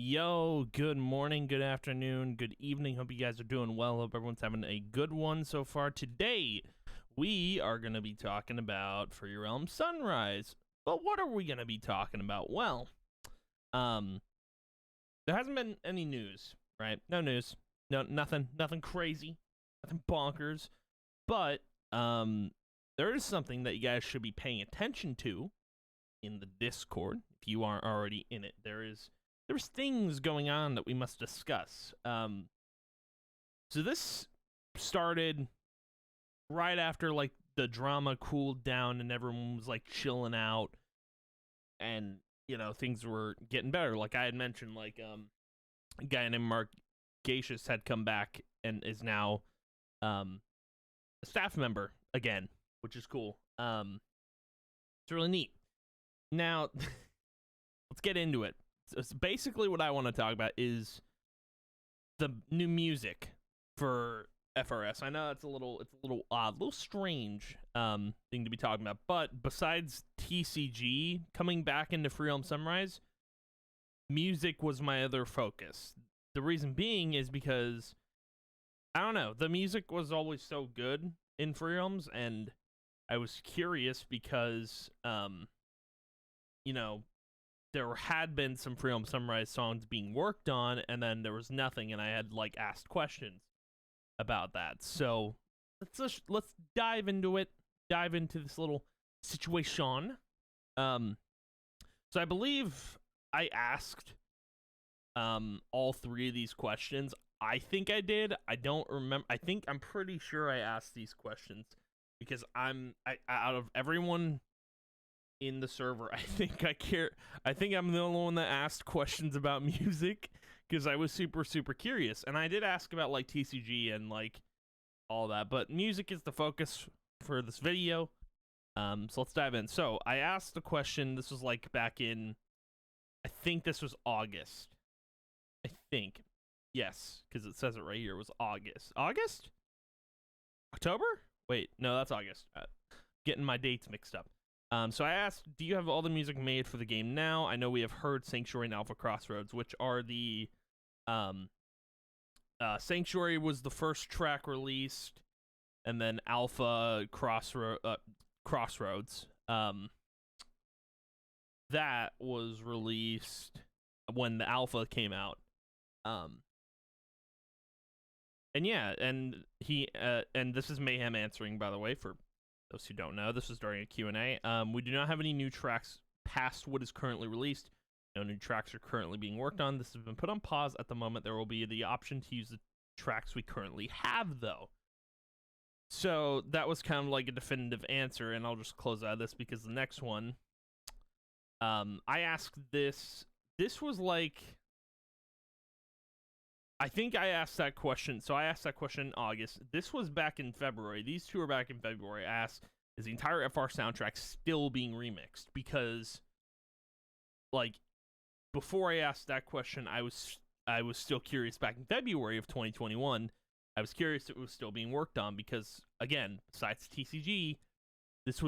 Yo, good morning, good afternoon, good evening. Hope you guys are doing well. Hope everyone's having a good one so far. Today, we are going to be talking about Free Realm Sunrise. But what are we going to be talking about? Well, um, there hasn't been any news, right? No news. No, nothing crazy, nothing bonkers. But, there is something that you guys should be paying attention to in the Discord. If you aren't already in it, there's things going on that we must discuss. So this started right after like the drama cooled down and everyone was like chilling out, and things were getting better. Like I had mentioned, like a guy named Mark Gacious had come back and is now a staff member again, which is cool. It's really neat. Now, let's get into it. So basically, what I want to talk about is the new music for FRS. I know it's a little odd, a little strange thing to be talking about. But besides TCG coming back into Free Realm Sunrise, music was my other focus. The reason being is because I don't know, the music was always so good in Free Realms, and I was curious because you know there had been some Free Realm Sunrise songs being worked on, and then there was nothing, and I had like asked questions about that. So let's dive into it. Dive into this little situation. So I believe I asked all three of these questions. I think I did. I don't remember. I'm pretty sure I asked these questions because out of everyone in the server, I think I'm the only one that asked questions about music because I was super curious, and I did ask about like TCG and like all that, but music is the focus for this video. So let's dive in. So I asked the question. This was like back in, I think this was August. I think, yes, because it says it right here. It was August, October. Wait, no, that's August. Getting my dates mixed up. So I asked, do you have all the music made for the game now? I know we have heard Sanctuary and Alpha Crossroads, which are the Sanctuary was the first track released, and then Alpha Crossroads that was released when the Alpha came out. And yeah, and and this is Mayhem answering, by the way, for those who don't know. This was during a Q&A. We do not have any new tracks past what is currently released. No new tracks are currently being worked on. This has been put on pause at the moment. There will be the option to use the tracks we currently have, though. So that was kind of like a definitive answer, and I'll just close out of this because the next one, I asked this. This was like, I think I asked that question. So I asked that question in August. This was back in February. These two are back in February. I asked, is the entire FR soundtrack still being remixed? Because, like, before I asked that question, I was still curious back in February of 2021. I was curious if it was still being worked on because, again, besides TCG, this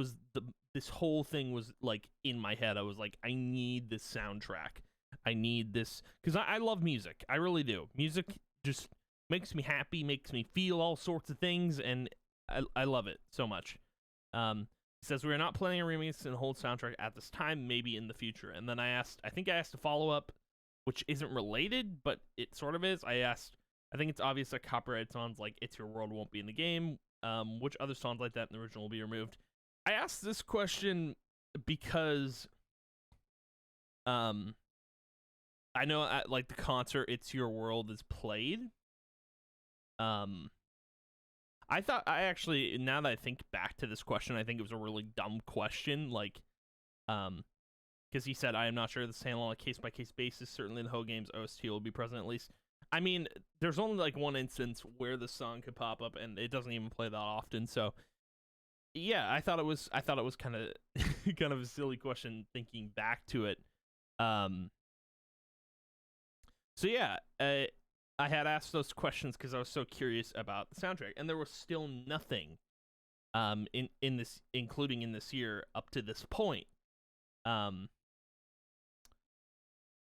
whole thing was like in my head. I was like, I need this soundtrack. I need this because I love music. I really do. Music just makes me happy, makes me feel all sorts of things, and I love it so much. It says we are not planning a remix and whole soundtrack at this time, maybe in the future. And then I think I asked a follow-up, which isn't related, but it sort of is. I asked, I think it's obvious that copyrighted songs like It's Your World won't be in the game. Which other songs like that in the original will be removed? I asked this question because I know at like the concert It's Your World is played. I actually, now that I think back to this question, I think it was a really dumb question. Like, because he said, I am not sure this is handled on a case by case basis. Certainly the whole game's OST will be present at least. I mean, there's only like one instance where the song could pop up, and it doesn't even play that often. So, yeah, I thought it was kind of kind of a silly question thinking back to it. So yeah, I had asked those questions because I was so curious about the soundtrack, and there was still nothing, in this, including in this year up to this point.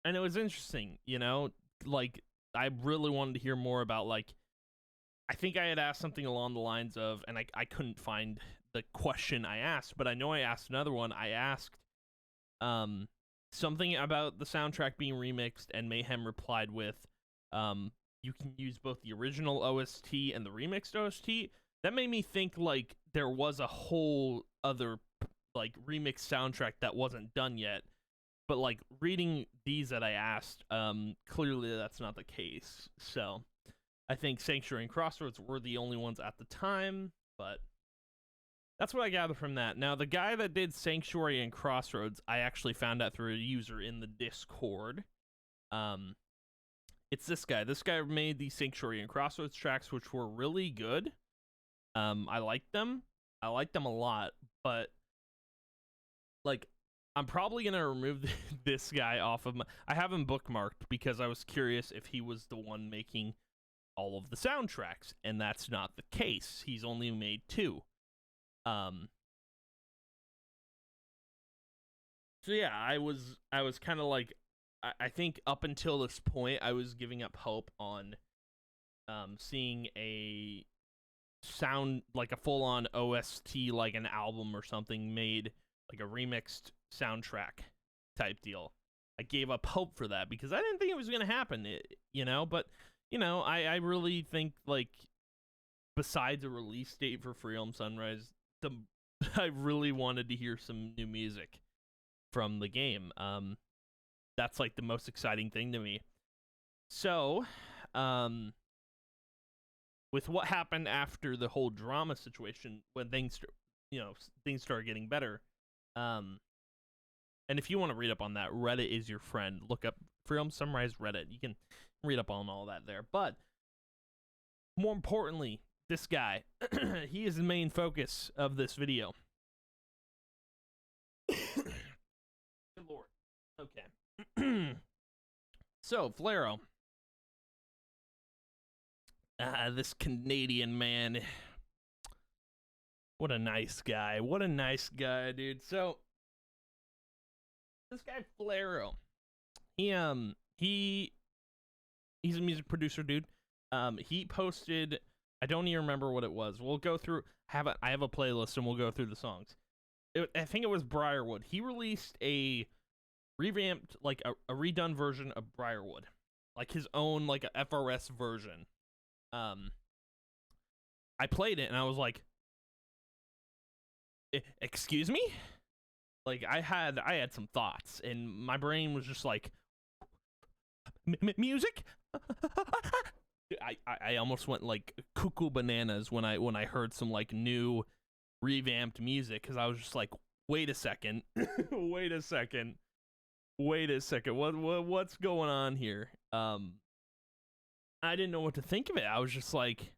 and it was interesting, you know, like I really wanted to hear more about like I think I had asked something along the lines of, and I couldn't find the question I asked, but I know I asked another one. I asked um something about the soundtrack being remixed, and Mayhem replied with you can use both the original OST and the remixed OST. That made me think like there was a whole other like remixed soundtrack that wasn't done yet. But like reading these that I asked, clearly that's not the case. So I think Sanctuary and Crossroads were the only ones at the time, but that's what I gather from that. Now, the guy that did Sanctuary and Crossroads, I actually found out through a user in the Discord. It's this guy. This guy made the Sanctuary and Crossroads tracks, which were really good. I liked them. I liked them a lot, but like I'm probably gonna remove this guy off of my. I have him bookmarked because I was curious if he was the one making all of the soundtracks, and that's not the case. He's only made 2. So yeah, I was kind of like, I think up until this point, I was giving up hope on seeing a sound like a full-on OST, like an album or something made, like a remixed soundtrack type deal. I gave up hope for that because I didn't think it was gonna happen, you know. But you know, I really think like besides a release date for Free Realm Sunrise, I really wanted to hear some new music from the game. That's like the most exciting thing to me. So, with what happened after the whole drama situation, when things started getting better, and if you want to read up on that, Reddit is your friend. Look up Free Realm Sunrise Reddit. You can read up on all that there. But more importantly, this guy, he is the main focus of this video. Good lord. Okay. So, Flaro. This Canadian man. What a nice guy. What a nice guy, dude. So, this guy, Flaro. He's a music producer, dude. He posted, I don't even remember what it was. We'll go through, I have a playlist and we'll go through the songs. I think it was Briarwood. He released a revamped, like a redone version of Briarwood. Like his own, like a FRS version. I played it and I was like, excuse me? Like I had some thoughts and my brain was just like, music? I almost went like cuckoo bananas when I heard some like new revamped music, because I was just like, wait a second. wait a second what's going on here? I didn't know what to think of it. I was just like,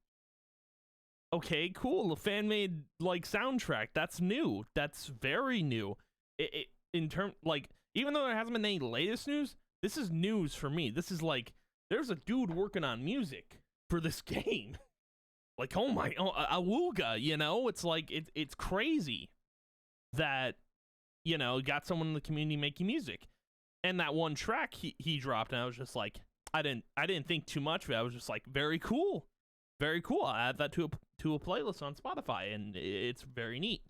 okay, cool, a fan made like soundtrack, that's new, that's very new. In term, like, even though there hasn't been any latest news, this is news for me. This is like, there's a dude working on music for this game. Like, oh my, awooga, you know? It's like, it's crazy that, you know, got someone in the community making music. And that one track he dropped, and I was just like, I didn't think too much of it. I was just like, very cool. Very cool. I'll add that to a playlist on Spotify, and it's very neat.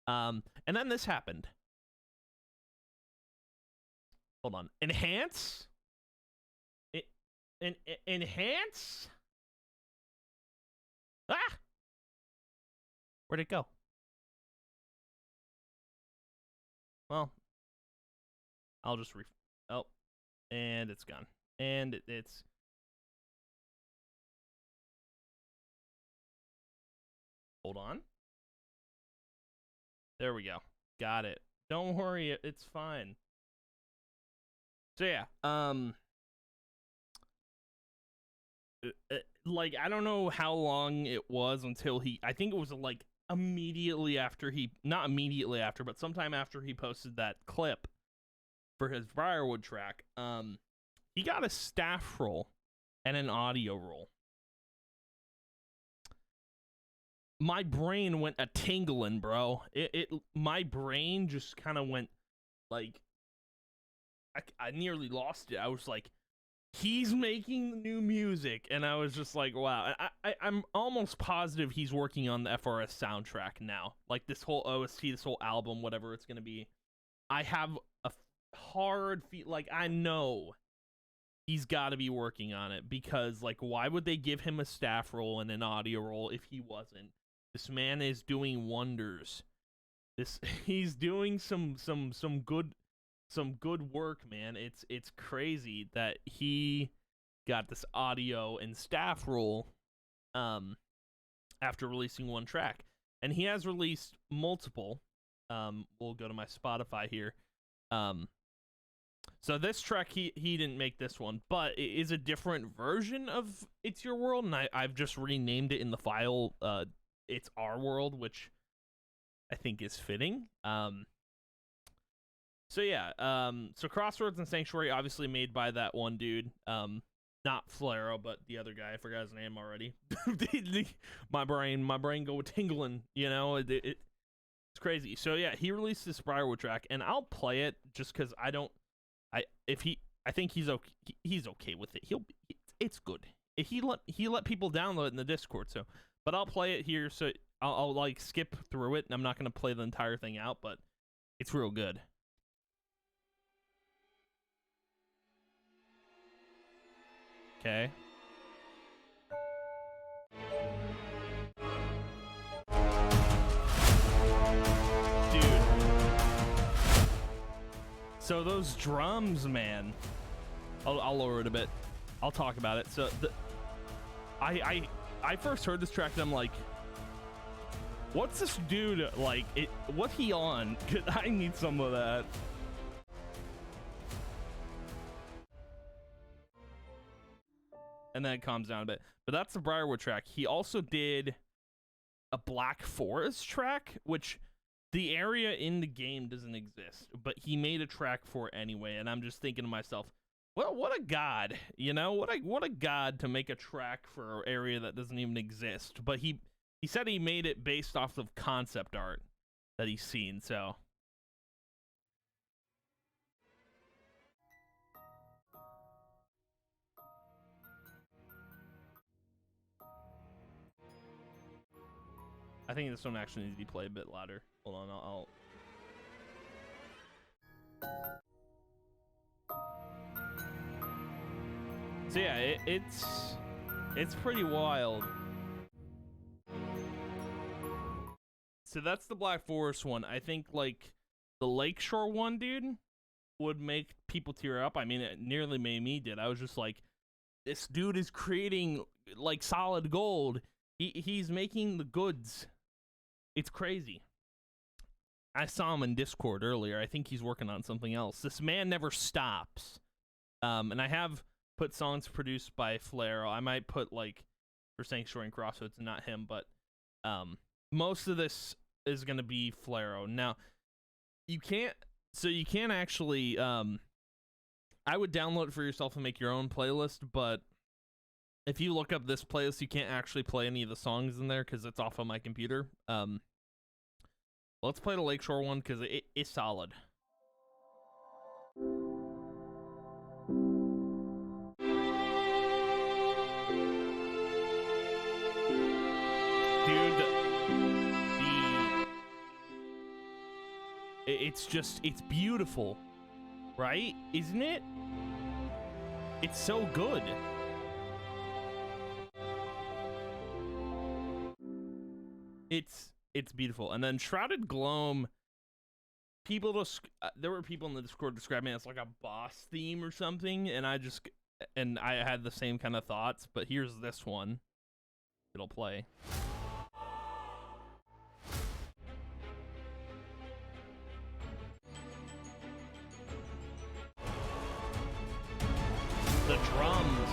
And then this happened. Hold on. Enhance? Enhance? Ah! Where'd it go? Well, I'll just oh, and it's gone. And it's... Hold on. There we go. Got it. Don't worry, it's fine. So yeah, like, I don't know how long it was until I think it was like immediately after not immediately after, but sometime after he posted that clip for his Briarwood track, he got a staff role and an audio role. My brain went a tingling, bro. My brain just kind of went like, I nearly lost it. I was like, he's making new music, and I was just like, wow. I'm almost positive he's working on the FRS soundtrack now. Like this whole OST, this whole album, whatever it's gonna be. I have a hard feel, like I know he's got to be working on it, because like why would they give him a staff role and an audio role if he wasn't? This man is doing wonders. He's doing some good work, man. It's crazy that he got this audio and staff role after releasing one track. And he has released multiple. We'll go to my Spotify here. So this track, he didn't make this one, but it is a different version of It's Your World, and I've just renamed it in the file. It's Our World, which I think is fitting. So yeah, so Crossroads and Sanctuary, obviously made by that one dude. Not Flaro, but the other guy. I forgot his name already. my brain go tingling. You know, it's crazy. So yeah, he released this Briarwood track, and I'll play it just because I think he's okay. He's okay with it. It's good. He let people download it in the Discord. So, but I'll play it here. So I'll like skip through it, and I'm not gonna play the entire thing out, but it's real good. Okay. Dude. So those drums, man. I'll lower it a bit. I'll talk about it. So I first heard this track and I'm like, what's this dude like? What's he on? 'Cause I need some of that. And then it calms down a bit. But that's the Briarwood track. He also did a Black Forest track, which the area in the game doesn't exist, but he made a track for it anyway. And I'm just thinking to myself, well, what a god, you know? What a god to make a track for an area that doesn't even exist. But he said he made it based off of concept art that he's seen, so I think this one actually needs to be played a bit louder. Hold on, I'll So yeah, it's pretty wild. So that's the Black Forest one. I think like the Lakeshore one, dude, would make people tear up. I mean, it nearly made me did. I was just like, this dude is creating like solid gold. He's making the goods. It's crazy. I saw him in Discord earlier. I think he's working on something else. This man never stops. And I have put songs produced by Flaro. I might put like for Sanctuary and Crossroads, not him, but most of this is gonna be Flaro. Now, you can't actually I would download it for yourself and make your own playlist, but if you look up this playlist, you can't actually play any of the songs in there because it's off of my computer. Let's play the Lakeshore one because it's solid. Dude, it's beautiful, right? Isn't it? It's so good. It's beautiful. And then Shrouded Gloam, there were people in the Discord describing it as like a boss theme or something, and I had the same kind of thoughts, but here's this one. It'll play. The drums.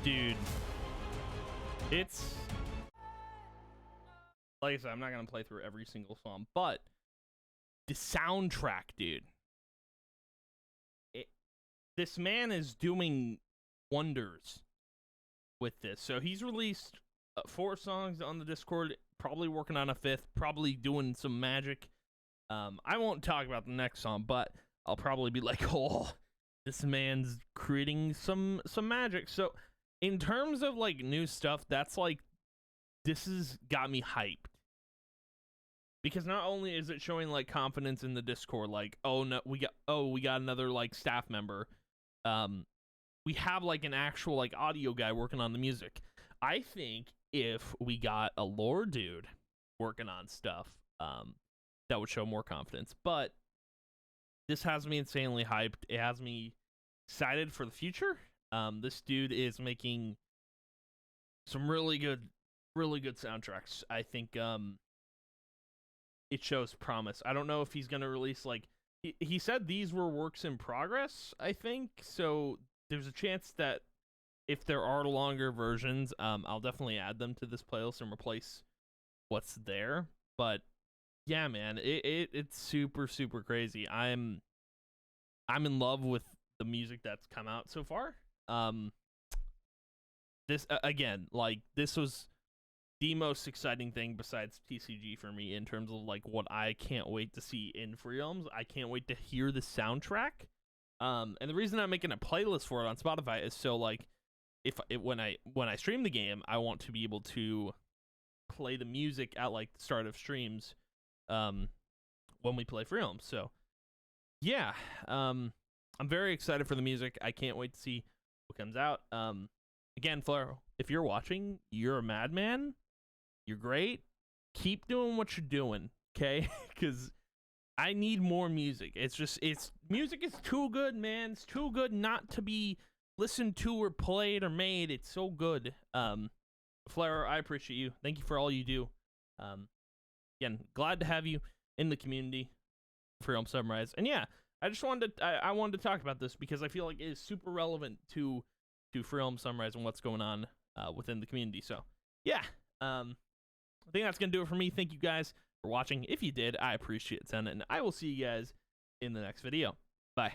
Dude. It's like I said, I'm not gonna play through every single song, but the soundtrack, dude. This man is doing wonders with this. So he's released 4 songs on the Discord, probably working on a 5th, probably doing some magic. I won't talk about the next song, but I'll probably be like, oh, this man's creating some magic. So in terms of like new stuff, that's like, this has got me hyped. Because not only is it showing like confidence in the Discord, like, oh no, we got another like staff member. We have like an actual like audio guy working on the music. I think if we got a lore dude working on stuff, that would show more confidence. But this has me insanely hyped. It has me excited for the future. This dude is making some really good soundtracks. I think it shows promise. I don't know if he's gonna release like he said these were works in progress, I think. So there's a chance that if there are longer versions, I'll definitely add them to this playlist and replace what's there. But yeah, man, it's super crazy. I'm in love with the music that's come out so far. This again, like, this was the most exciting thing besides TCG for me in terms of like what I can't wait to see in Free Realms. I can't wait to hear the soundtrack. And the reason I'm making a playlist for it on Spotify is so like when I stream the game, I want to be able to play the music at like the start of streams when we play Free Realms. So yeah, I'm very excited for the music. I can't wait to see what comes out. Again, Flare, if you're watching, you're a madman. You're great. Keep doing what you're doing, okay? Because I need more music. Music is too good, man. It's too good not to be listened to or played or made. It's so good. Flare, I appreciate you. Thank you for all you do. Again, glad to have you in the community for Realm Sunrise. And yeah, I just wanted to I wanted to talk about this because I feel like it is super relevant to Free Realm Sunrise and what's going on within the community. So yeah, I think that's gonna do it for me. Thank you guys for watching. If you did, I appreciate it, and I will see you guys in the next video. Bye.